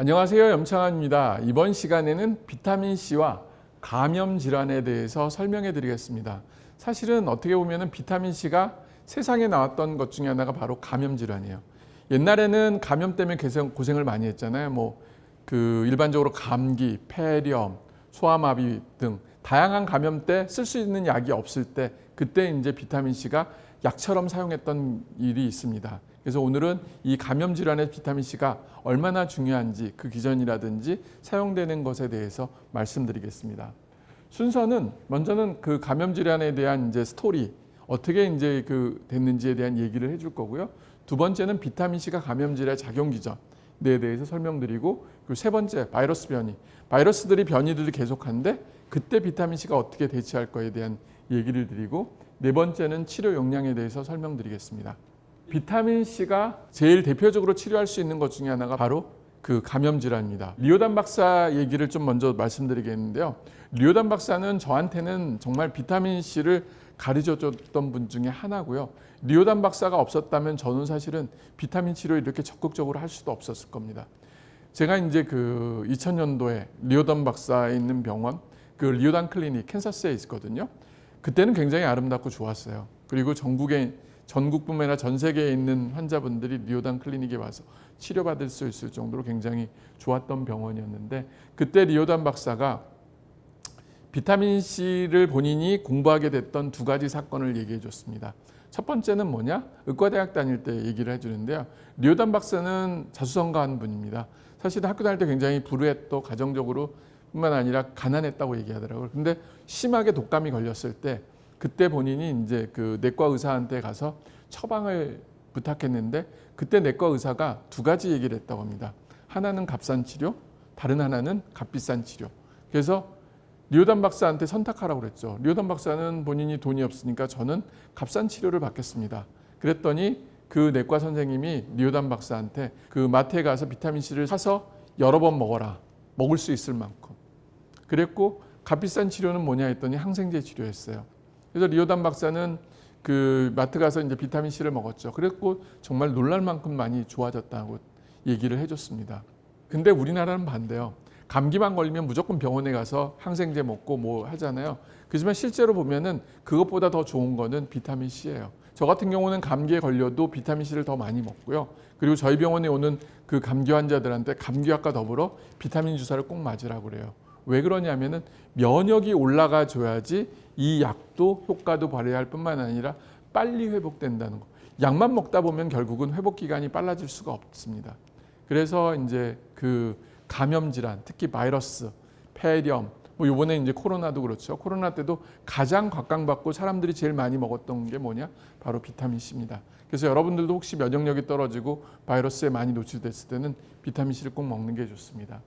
안녕하세요. 염창환입니다. 이번 시간에는 비타민C와 감염질환에 대해서 설명해 드리겠습니다. 사실은 어떻게 보면 비타민C가 세상에 나왔던 것 중에 하나가 바로 감염질환이에요. 옛날에는 감염 때문에 고생을 많이 했잖아요. 일반적으로 감기, 폐렴, 소아마비 등 다양한 감염 때 쓸 수 있는 약이 없을 때 그때 이제 비타민C가 약처럼 사용했던 일이 있습니다. 그래서 오늘은 이 감염 질환의 비타민C가 얼마나 중요한지 그 기전이라든지 사용되는 것에 대해서 말씀드리겠습니다. 순서는 먼저는 그 감염 질환에 대한 이제 스토리 어떻게 이제 됐는지에 대한 얘기를 해줄 거고요. 두 번째는 비타민C가 감염 질환의 작용 기전에 대해서 설명드리고, 그리고 세 번째 바이러스 변이, 변이들이 계속한데 그때 비타민C가 어떻게 대처할 거에 대한 얘기를 드리고, 네 번째는 치료 용량에 대해서 설명드리겠습니다. 비타민C가 제일 대표적으로 치료할 수 있는 것 중에 하나가 바로 그 감염 질환입니다. 리오단 박사 얘기를 좀 먼저 말씀드리겠는데요. 리오단 박사는 저한테는 정말 비타민C를 가르쳐 줬던 분 중에 하나고요. 리오단 박사가 없었다면 저는 사실은 비타민 치료를 이렇게 적극적으로 할 수도 없었을 겁니다. 제가 이제 2000년도에 리오단 박사에 있는 병원, 그 리오단 클리닉 캔사스에 있거든요. 그때는 굉장히 아름답고 좋았어요. 그리고 전국뿐만 아니라 전 세계에 있는 환자분들이 리오단 클리닉에 와서 치료받을 수 있을 정도로 굉장히 좋았던 병원이었는데, 그때 리오단 박사가 비타민C를 본인이 공부하게 됐던 두 가지 사건을 얘기해 줬습니다. 첫 번째는 뭐냐? 의과대학 다닐 때 얘기를 해주는데요. 리오단 박사는 자수성가한 분입니다. 사실 학교 다닐 때 굉장히 불우했고 가정적으로 뿐만 아니라 가난했다고 얘기하더라고요. 근데 심하게 독감이 걸렸을 때 그때 본인이 이제 그 내과 의사한테 가서 처방을 부탁했는데, 그때 내과 의사가 두 가지 얘기를 했다고 합니다. 하나는 값싼 치료, 다른 하나는 값비싼 치료. 그래서 리오단 박사한테 선택하라고 그랬죠. 리오단 박사는 본인이 돈이 없으니까 저는 값싼 치료를 받겠습니다. 그랬더니 그 내과 선생님이 리오단 박사한테 그 마트에 가서 비타민C를 사서 여러 번 먹어라. 먹을 수 있을 만큼. 그랬고 값비싼 치료는 뭐냐 했더니 항생제 치료였어요. 그래서 리오단 박사는 그 마트 가서 이제 비타민C를 먹었죠. 그랬고 정말 놀랄 만큼 많이 좋아졌다고 얘기를 해줬습니다. 근데 우리나라는 반대요. 감기만 걸리면 무조건 병원에 가서 항생제 먹고 뭐 하잖아요. 그렇지만 실제로 보면은 그것보다 더 좋은 거는 비타민C예요. 저 같은 경우는 감기에 걸려도 비타민C를 더 많이 먹고요. 그리고 저희 병원에 오는 그 감기 환자들한테 감기약과 더불어 비타민 주사를 꼭 맞으라고 그래요. 왜 그러냐면은 면역이 올라가 줘야지 이 약도 효과도 발휘할 뿐만 아니라 빨리 회복된다는 거. 약만 먹다 보면 결국은 회복 기간이 빨라질 수가 없습니다. 그래서 이제 그 감염 질환, 특히 바이러스, 폐렴, 이번에 이제 코로나도 그렇죠. 코로나 때도 가장 각광받고 사람들이 제일 많이 먹었던 게 뭐냐? 바로 비타민C입니다. 그래서 여러분들도 혹시 면역력이 떨어지고 바이러스에 많이 노출됐을 때는 비타민C를 꼭 먹는 게 좋습니다.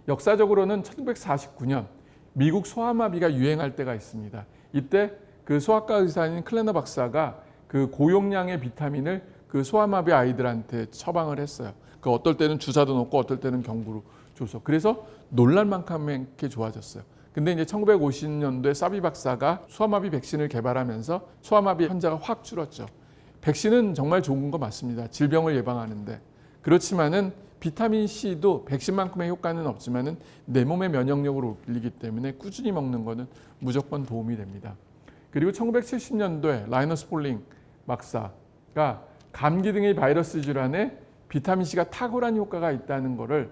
역사적으로는 1949년 미국 소아마비가 유행할 때가 있습니다. 이때 그 소아과 의사인 클레너 박사가 그 고용량의 비타민을 그 소아마비 아이들한테 처방을 했어요. 그 어떨 때는 주사도 놓고 어떨 때는 경구로 줘서. 그래서 놀랄 만큼 이렇게 좋아졌어요. 근데 이제 1950년도에 사비 박사가 소아마비 백신을 개발하면서 소아마비 환자가 확 줄었죠. 백신은 정말 좋은 거 맞습니다. 질병을 예방하는데. 그렇지만은 비타민C도 백신만큼의 효과는 없지만은 내 몸의 면역력을 올리기 때문에 꾸준히 먹는 거는 무조건 도움이 됩니다. 그리고 1970년도에 라이너스 폴링 박사가 감기 등의 바이러스 질환에 비타민C가 탁월한 효과가 있다는 것을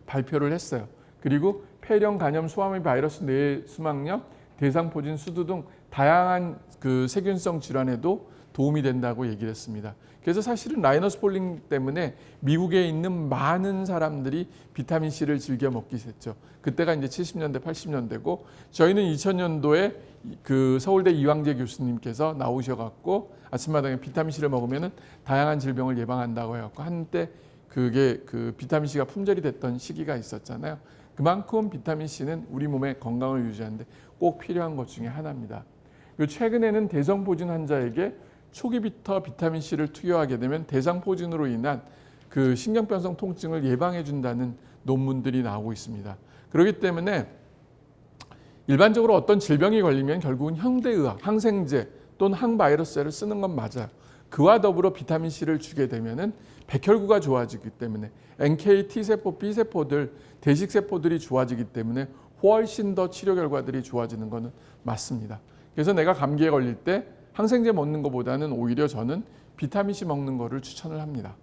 발표를 했어요. 그리고 폐렴, 간염, 소아마비 바이러스, 뇌수막염, 대상포진, 수두 등 다양한 그 세균성 질환에도 도움이 된다고 얘기를 했습니다. 그래서 사실은 라이너스 폴링 때문에 미국에 있는 많은 사람들이 비타민C를 즐겨 먹기 시작했죠. 그때가 이제 70년대, 80년대고 저희는 2000년도에 그 서울대 이황재 교수님께서 나오셔갖고 아침마당에 비타민C를 먹으면은 다양한 질병을 예방한다고 해갖고 한때 그게 그 비타민C가 품절이 됐던 시기가 있었잖아요. 그만큼 비타민C는 우리 몸의 건강을 유지하는데 꼭 필요한 것 중에 하나입니다. 그리고 최근에는 대상포진 환자에게 초기부터 비타민C를 투여하게 되면 대상포진으로 인한 그 신경변성 통증을 예방해 준다는 논문들이 나오고 있습니다. 그렇기 때문에 일반적으로 어떤 질병이 걸리면 결국은 현대의학, 항생제 또는 항바이러스제를 쓰는 건 맞아요. 그와 더불어 비타민 C를 주게 되면은 백혈구가 좋아지기 때문에 NK, T세포, B세포들, 대식세포들이 좋아지기 때문에 훨씬 더 치료 결과들이 좋아지는 것은 맞습니다. 그래서 내가 감기에 걸릴 때 항생제 먹는 것보다는 오히려 저는 비타민 C 먹는 거를 추천을 합니다.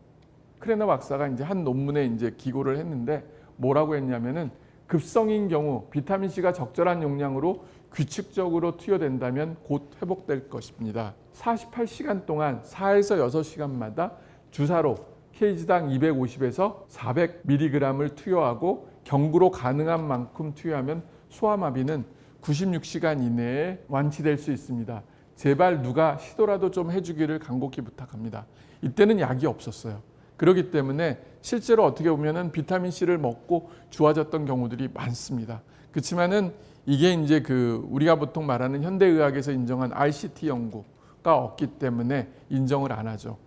크레너 박사가 이제 한 논문에 이제 기고를 했는데 뭐라고 했냐면은 급성인 경우 비타민 C가 적절한 용량으로 규칙적으로 투여된다면 곧 회복될 것입니다. 48시간 동안 4에서 6시간마다 주사로 kg당 250에서 400mg을 투여하고 경구로 가능한 만큼 투여하면 소아마비는 96시간 이내에 완치될 수 있습니다. 제발 누가 시도라도 좀 해주기를 간곡히 부탁합니다. 이때는 약이 없었어요. 그렇기 때문에 실제로 어떻게 보면은 비타민 C를 먹고 좋아졌던 경우들이 많습니다. 그렇지만은 이게 이제 우리가 보통 말하는 현대의학에서 인정한 RCT 연구가 없기 때문에 인정을 안 하죠.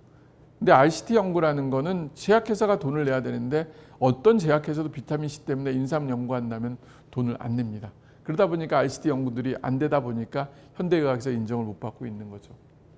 근데 RCT 연구라는 거는 제약회사가 돈을 내야 되는데 어떤 제약회사도 비타민 C 때문에 인삼 연구한다면 돈을 안 냅니다. 그러다 보니까 RCT 연구들이 안 되다 보니까 현대의학에서 인정을 못 받고 있는 거죠.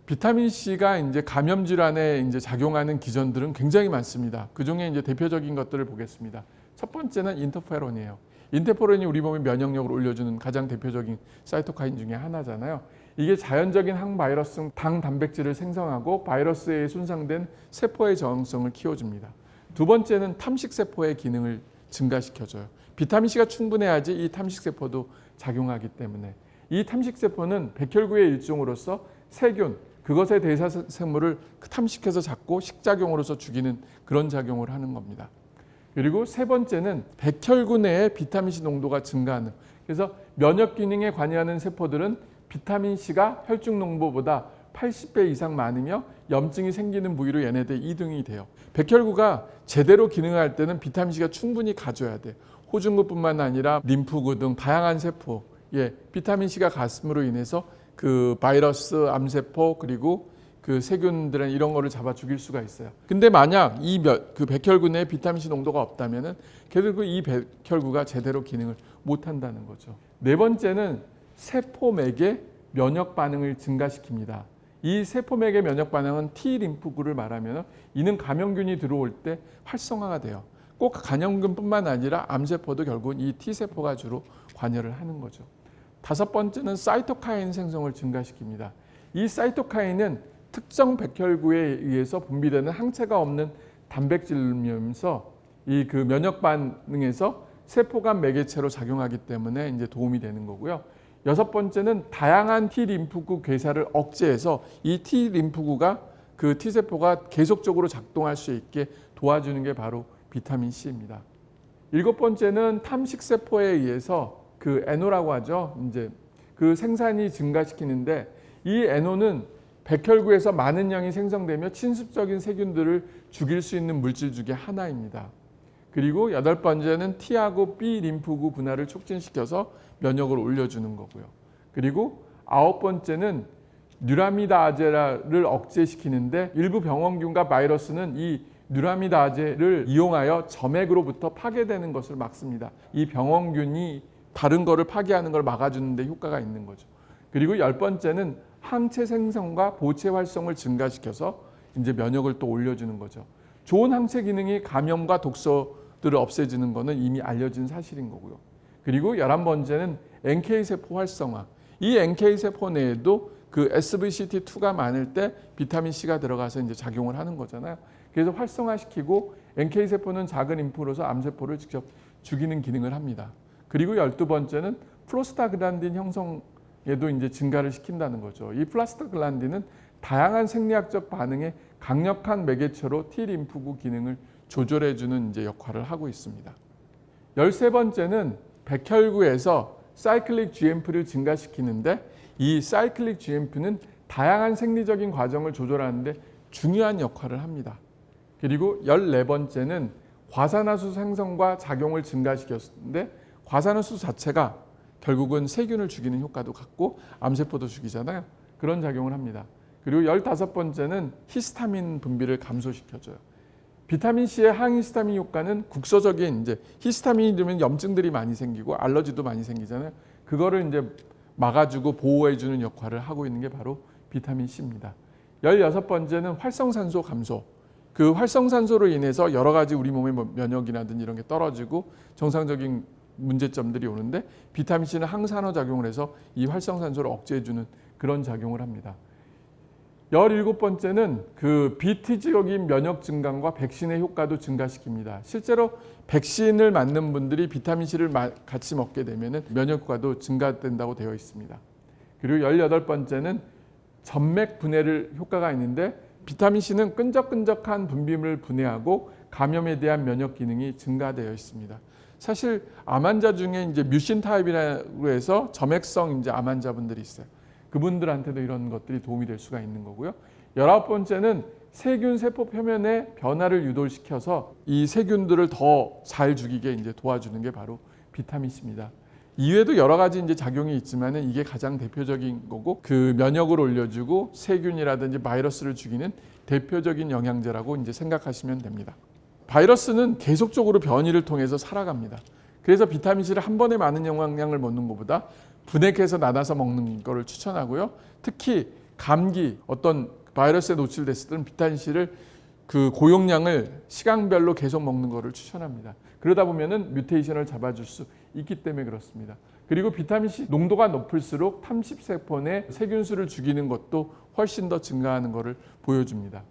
비타민 C가 이제 감염 질환에 이제 작용하는 기전들은 굉장히 많습니다. 그 중에 이제 대표적인 것들을 보겠습니다. 첫 번째는 인터페론이에요. 인터페론이 우리 몸의 면역력을 올려주는 가장 대표적인 사이토카인 중에 하나잖아요. 이게 자연적인 항바이러스 당 단백질을 생성하고 바이러스에 손상된 세포의 저항성을 키워줍니다. 두 번째는 탐식세포의 기능을 증가시켜줘요. 비타민 C가 충분해야지 이 탐식세포도 작용하기 때문에 이 탐식세포는 백혈구의 일종으로서 세균, 그것의 대사생물을 탐식해서 잡고 식작용으로서 죽이는 그런 작용을 하는 겁니다. 그리고 세 번째는 백혈구 내에 비타민 C 농도가 증가하는, 그래서 면역 기능에 관여하는 세포들은 비타민 C가 혈중 농도보다 80배 이상 많으며 염증이 생기는 부위로 얘네들 2등이 돼요. 백혈구가 제대로 기능할 때는 비타민 C가 충분히 가져야 돼요. 호중구뿐만 아니라 림프구 등 다양한 세포에 비타민 C가 갔음으로 인해서 그 바이러스, 암세포 그리고 그 세균들은 이런 거를 잡아 죽일 수가 있어요. 근데 만약 그 백혈구 내에 비타민 C 농도가 없다면은 결국 이 백혈구가 제대로 기능을 못 한다는 거죠. 네 번째는 세포맥의 면역 반응을 증가시킵니다. 이 세포맥의 면역 반응은 T 림프구를 말하면 이는 감염균이 들어올 때 활성화가 돼요. 꼭 감염균뿐만 아니라 암세포도 결국은 이 T세포가 주로 관여를 하는 거죠. 다섯 번째는 사이토카인 생성을 증가시킵니다. 이 사이토카인은 특정 백혈구에 의해서 분비되는 항체가 없는 단백질이면서 이 그 면역 반응에서 세포 간 매개체로 작용하기 때문에 이제 도움이 되는 거고요. 여섯 번째는 다양한 T 림프구 괴사를 억제해서 이 T 림프구가 그 T세포가 계속적으로 작동할 수 있게 도와주는 게 바로 비타민 C입니다. 일곱 번째는 탐식세포에 의해서 그 NO라고 하죠. 이제 그 생산이 증가시키는데 이 NO는 백혈구에서 많은 양이 생성되며 침습적인 세균들을 죽일 수 있는 물질 중에 하나입니다. 그리고 여덟 번째는 T하고 B 림프구 분할을 촉진시켜서 면역을 올려주는 거고요. 그리고 아홉 번째는 뉴라미다아제를 억제시키는데 일부 병원균과 바이러스는 이 뉴라미다아제를 이용하여 점액으로부터 파괴되는 것을 막습니다. 이 병원균이 다른 거를 파괴하는 걸 막아주는 데 효과가 있는 거죠. 그리고 열 번째는 항체 생성과 보체 활성을 증가시켜서 이제 면역을 또 올려주는 거죠. 좋은 항체 기능이 감염과 독소들을 없애주는 것은 이미 알려진 사실인 거고요. 그리고 11번째는 NK세포 활성화. 이 NK세포 내에도 그 SVCT2가 많을 때 비타민 C가 들어가서 이제 작용을 하는 거잖아요. 그래서 활성화시키고 NK세포는 작은 인프로서 암세포를 직접 죽이는 기능을 합니다. 그리고 12번째는 프로스타글란딘 형성에도 이제 증가를 시킨다는 거죠. 이 프로스타글란딘은 다양한 생리학적 반응에 강력한 매개체로 T 림프구 기능을 조절해주는 이제 역할을 하고 있습니다. 13번째는 백혈구에서 사이클릭 GMP를 증가시키는데 이 사이클릭 GMP는 다양한 생리적인 과정을 조절하는데 중요한 역할을 합니다. 그리고 14번째는 과산화수 생성과 작용을 증가시켰는데 과산화수 자체가 결국은 세균을 죽이는 효과도 갖고 암세포도 죽이잖아요. 그런 작용을 합니다. 그리고 15번째는 히스타민 분비를 감소시켜줘요. 비타민 C의 항히스타민 효과는 국소적인 이제 히스타민이 들면 염증들이 많이 생기고 알러지도 많이 생기잖아요. 그거를 이제 막아주고 보호해주는 역할을 하고 있는 게 바로 비타민 C입니다. 16번째는 활성산소 감소. 그 활성산소로 인해서 여러 가지 우리 몸의 면역이라든지 이런 게 떨어지고 정상적인 문제점들이 오는데 비타민C는 항산화 작용을 해서 이 활성산소를 억제해주는 그런 작용을 합니다. 17번째는 그 비티지역인 면역 증강과 백신의 효과도 증가시킵니다. 실제로 백신을 맞는 분들이 비타민C를 같이 먹게 되면 면역 효과도 증가된다고 되어 있습니다. 그리고 18번째는 점맥 분해를 효과가 있는데 비타민C는 끈적끈적한 분비물을 분해하고 감염에 대한 면역 기능이 증가되어 있습니다. 사실 암 환자 중에 이제 뮤신 타입이라고 해서 점액성 이제 암 환자분들이 있어요. 그분들한테도 이런 것들이 도움이 될 수가 있는 거고요. 19번째는 세균 세포 표면의 변화를 유도시켜서 이 세균들을 더 잘 죽이게 이제 도와주는 게 바로 비타민C입니다. 이외에도 여러 가지 이제 작용이 있지만은 이게 가장 대표적인 거고 그 면역을 올려주고 세균이라든지 바이러스를 죽이는 대표적인 영양제라고 이제 생각하시면 됩니다. 바이러스는 계속적으로 변이를 통해서 살아갑니다. 그래서 비타민C를 한 번에 많은 영양을 먹는 것보다 분해해서 나눠서 먹는 것을 추천하고요. 특히 감기 어떤 바이러스에 노출됐을 때는 비타민C를 그 고용량을 시간별로 계속 먹는 것을 추천합니다. 그러다 보면은 뮤테이션을 잡아줄 수 있기 때문에 그렇습니다. 그리고 비타민C 농도가 높을수록 탐식세포 내 세균수를 죽이는 것도 훨씬 더 증가하는 것을 보여줍니다.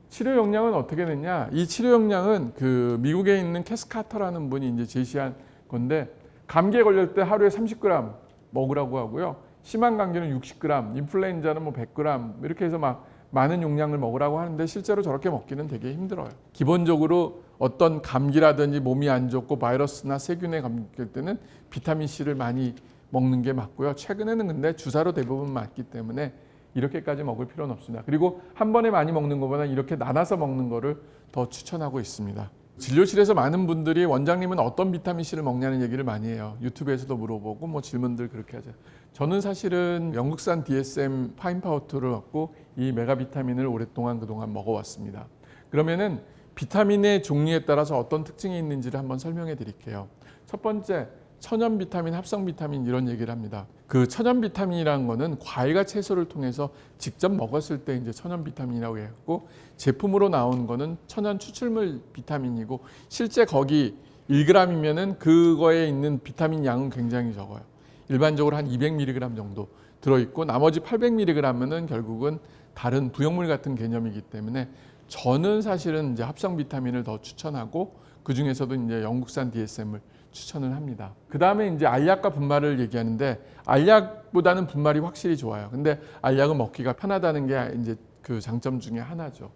치료 용량은 어떻게 되냐? 이 치료 용량은 그 미국에 있는 캐스카터라는 분이 이제 제시한 건데 감기에 걸릴 때 하루에 30g 먹으라고 하고요. 심한 감기는 60g, 인플루엔자는 뭐 100g 이렇게 해서 막 많은 용량을 먹으라고 하는데 실제로 저렇게 먹기는 되게 힘들어요. 기본적으로 어떤 감기라든지 몸이 안 좋고 바이러스나 세균에 감길 때는 비타민C를 많이 먹는 게 맞고요. 최근에는 근데 주사로 대부분 맞기 때문에 이렇게까지 먹을 필요는 없습니다. 그리고 한 번에 많이 먹는 것보다 이렇게 나눠서 먹는 거를 더 추천하고 있습니다. 진료실에서 많은 분들이 원장님은 어떤 비타민C를 먹냐는 얘기를 많이 해요. 유튜브에서도 물어보고 뭐 질문들 그렇게 하죠. 저는 사실은 영국산 DSM 파인 파우더를 갖고 이 메가비타민을 오랫동안 그동안 먹어왔습니다. 그러면은 비타민의 종류에 따라서 어떤 특징이 있는지를 한번 설명해 드릴게요. 첫 번째, 천연 비타민, 합성 비타민 이런 얘기를 합니다. 그 천연 비타민이라는 거는 과일과 채소를 통해서 직접 먹었을 때 이제 천연 비타민이라고 해갖고 제품으로 나온 거는 천연 추출물 비타민이고 실제 거기 1g이면은 그거에 있는 비타민 양은 굉장히 적어요. 일반적으로 한 200mg 정도 들어있고 나머지 800mg은 결국은 다른 부용물 같은 개념이기 때문에 저는 사실은 이제 합성 비타민을 더 추천하고 그 중에서도 이제 영국산 DSM을 추천을 합니다. 그 다음에 이제 알약과 분말을 얘기하는데 알약보다는 분말이 확실히 좋아요. 근데 알약은 먹기가 편하다는 게 이제 그 장점 중에 하나죠.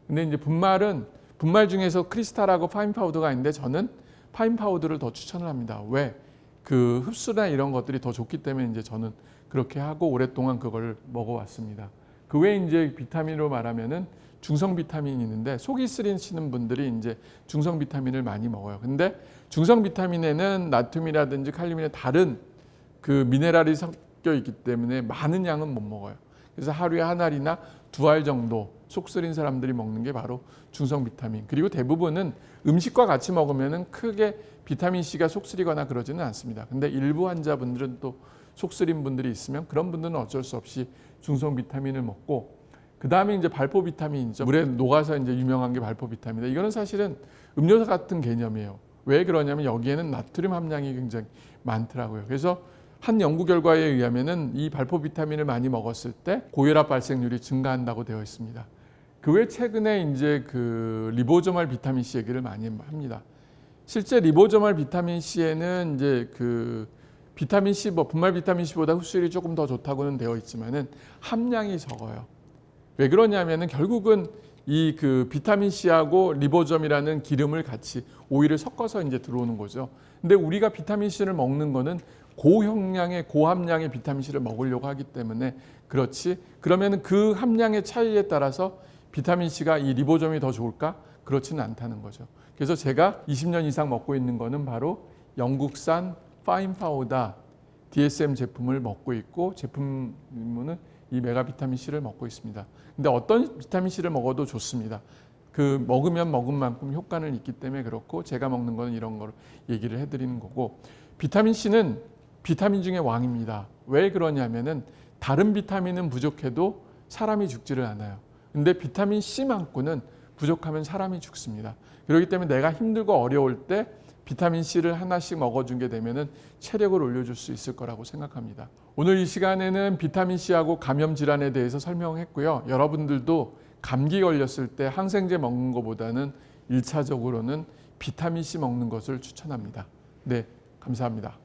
근데 이제 분말 중에서 크리스탈하고 파인 파우더가 있는데 저는 파인 파우더를 더 추천을 합니다. 왜? 그 흡수나 이런 것들이 더 좋기 때문에 이제 저는 그렇게 하고 오랫동안 그걸 먹어왔습니다. 그 외에 이제 비타민으로 말하면은 중성 비타민이 있는데 속이 쓰리시는 분들이 이제 중성 비타민을 많이 먹어요. 근데 중성 비타민에는 나트륨이라든지 칼륨이나 다른 그 미네랄이 섞여 있기 때문에 많은 양은 못 먹어요. 그래서 하루에 한 알이나 두 알 정도 속 쓰린 사람들이 먹는 게 바로 중성 비타민. 그리고 대부분은 음식과 같이 먹으면은 크게 비타민 C가 속 쓰리거나 그러지는 않습니다. 근데 일부 환자분들은 또 속 쓰린 분들이 있으면 그런 분들은 어쩔 수 없이 중성 비타민을 먹고 그 다음에 이제 발포 비타민이죠. 물에 녹아서 이제 유명한 게 발포 비타민인데 이거는 사실은 음료수 같은 개념이에요. 왜 그러냐면 여기에는 나트륨 함량이 굉장히 많더라고요. 그래서 한 연구 결과에 의하면은 이 발포 비타민을 많이 먹었을 때 고혈압 발생률이 증가한다고 되어 있습니다. 그 외 최근에 이제 그 리보조말 비타민 C 얘기를 많이 합니다. 실제 리보조말 비타민 C에는 이제 그 비타민 C, 분말 비타민 C보다 흡수율이 조금 더 좋다고는 되어 있지만은 함량이 적어요. 왜 그러냐면은 결국은 이 그 비타민 C하고 리보점이라는 기름을 같이 오일을 섞어서 이제 들어오는 거죠. 근데 우리가 비타민 C를 먹는 거는 고형량의 고함량의 비타민 C를 먹으려고 하기 때문에 그렇지. 그러면은 그 함량의 차이에 따라서 비타민 C가 이 리보점이 더 좋을까? 그렇지는 않다는 거죠. 그래서 제가 20년 이상 먹고 있는 거는 바로 영국산 파인 파우더 DSM 제품을 먹고 있고 제품은 이 메가비타민 C를 먹고 있습니다. 근데 어떤 비타민 C를 먹어도 좋습니다. 그 먹으면 먹은 만큼 효과는 있기 때문에 그렇고 제가 먹는 거는 이런 걸 얘기를 해드리는 거고 비타민 C는 비타민 중에 왕입니다. 왜 그러냐면은 다른 비타민은 부족해도 사람이 죽지를 않아요. 근데 비타민 C만큼은 부족하면 사람이 죽습니다. 그렇기 때문에 내가 힘들고 어려울 때 비타민 C를 하나씩 먹어주게 되면 체력을 올려줄 수 있을 거라고 생각합니다. 오늘 이 시간에는 비타민 C하고 감염 질환에 대해서 설명했고요. 여러분들도 감기 걸렸을 때 항생제 먹는 것보다는 1차적으로는 비타민 C 먹는 것을 추천합니다. 네, 감사합니다.